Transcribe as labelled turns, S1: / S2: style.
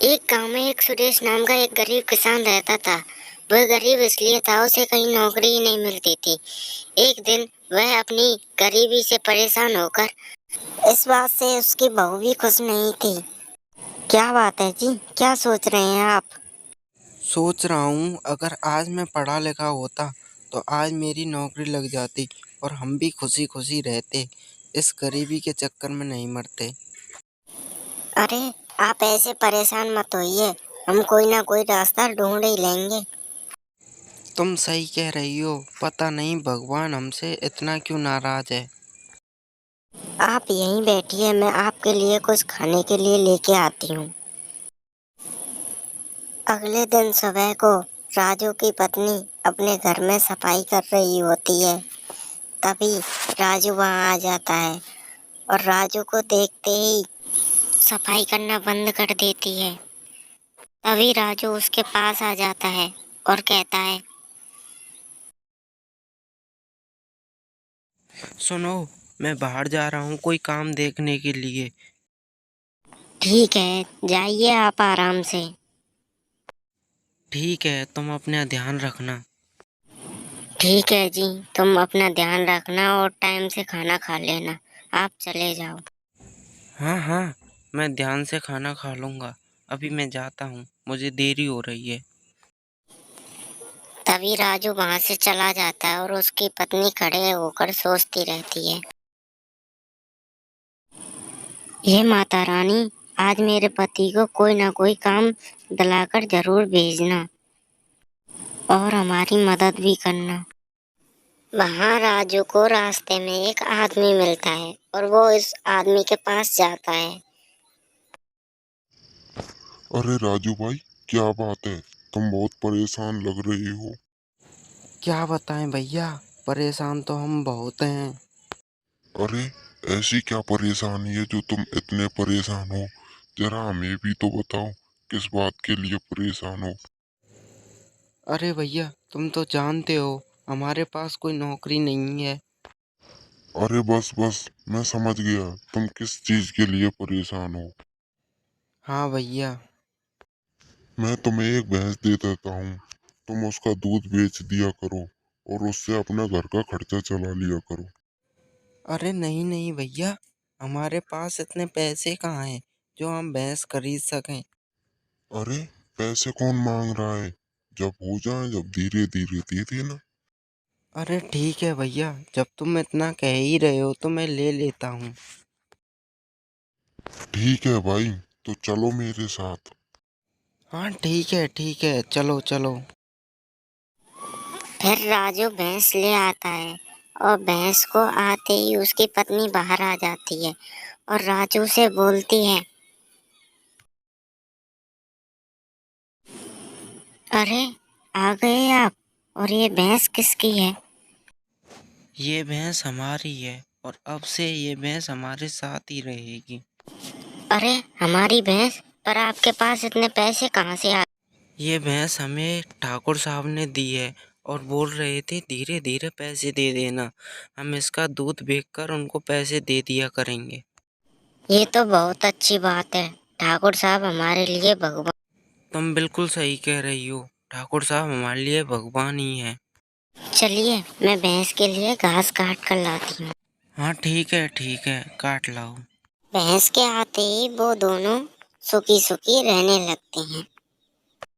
S1: एक गांव में एक सुरेश नाम का एक गरीब किसान रहता था। वह गरीब इसलिए था, उसे कहीं नौकरी ही नहीं मिलती थी। एक दिन वह अपनी गरीबी से परेशान होकर इस बात से उसकी बहू भी खुश नहीं थी। क्या बात है जी, क्या सोच रहे हैं आप?
S2: सोच रहा हूँ अगर आज मैं पढ़ा लिखा होता तो आज मेरी नौकरी लग जाती और हम भी खुशी खुशी रहते, इस गरीबी के चक्कर में नहीं मरते।
S1: अरे, आप ऐसे परेशान मत होइए, हम कोई ना कोई रास्ता ढूंढ ही लेंगे।
S2: तुम सही कह रही हो, पता नहीं भगवान हमसे इतना क्यों नाराज है।
S1: आप यहीं बैठिए, मैं आपके लिए कुछ खाने के लिए लेके आती हूँ। अगले दिन सुबह को राजू की पत्नी अपने घर में सफाई कर रही होती है। तभी राजू वहाँ आ जाता है और राजू को देखते ही सफाई करना बंद कर देती है। तभी राजू उसके पास आ जाता है और कहता है,
S2: सुनो, मैं बाहर जा रहा हूँ कोई काम देखने के लिए।
S1: ठीक है, जाइए आप आराम से।
S2: ठीक है, तुम अपना ध्यान रखना।
S1: ठीक है जी, तुम अपना ध्यान रखना और टाइम से खाना खा लेना। आप चले जाओ।
S2: हाँ हाँ, मैं ध्यान से खाना खा लूँगा। अभी मैं जाता हूँ, मुझे देरी हो रही है।
S1: तभी राजू वहां से चला जाता है और उसकी पत्नी खड़े होकर सोचती रहती है, हे माता रानी, आज मेरे पति को कोई ना कोई काम दिलाकर जरूर भेजना और हमारी मदद भी करना। वहाँ राजू को रास्ते में एक आदमी मिलता है और वो इस आदमी के पास जाता है।
S3: अरे राजू भाई, क्या बात है? तुम बहुत परेशान लग रही हो।
S2: क्या बताएं भैया, परेशान तो हम बहुत हैं।
S3: अरे, ऐसी क्या परेशानी है जो तुम इतने परेशान हो? जरा हमें भी तो बताओ, किस बात के लिए परेशान हो?
S2: अरे भैया, तुम तो जानते हो हमारे पास कोई नौकरी नहीं है।
S3: अरे बस बस, मैं समझ गया तुम किस चीज के लिए परेशान हो।
S2: हाँ भैया।
S3: मैं तुम्हें एक भैंस दे देता हूँ, तुम उसका दूध बेच दिया करो और उससे अपना घर का खर्चा चला लिया करो।
S2: अरे नहीं नहीं भैया, हमारे पास इतने पैसे कहाँ हैं जो हम भैंस खरीद सकें।
S3: अरे, पैसे कौन मांग रहा है? जब हो जाए, जब धीरे धीरे दे देना।
S2: अरे ठीक है भैया, जब तुम इतना कह ही रहे हो तो मैं ले लेता हूँ।
S3: ठीक है भाई, तो चलो मेरे साथ।
S2: हाँ ठीक है, चलो चलो।
S1: फिर राजू भैंस ले आता है और भैंस को आते ही उसकी पत्नी बाहर आ जाती है और राजू से बोलती है, अरे, आ गए आप? और ये भैंस किसकी है?
S2: ये भैंस हमारी है और अब से ये भैंस हमारे साथ ही रहेगी।
S1: अरे, हमारी भैंस? पर आपके पास इतने पैसे कहाँ से आ?
S2: ये भैंस हमें ठाकुर साहब ने दी है और बोल रहे थे धीरे धीरे पैसे दे देना, हम इसका दूध बेचकर उनको पैसे दे दिया करेंगे।
S1: ये तो बहुत अच्छी बात है। ठाकुर साहब हमारे लिए भगवान।
S2: तुम बिल्कुल सही कह रही हो, ठाकुर साहब हमारे लिए भगवान ही हैं।
S1: चलिए, मैं भैंस के लिए घास काट कर लाती हूँ।
S2: हाँ ठीक है, काट लाओ।
S1: भैंस के आते ही वो दोनों सुखी सुखी रहने लगते हैं।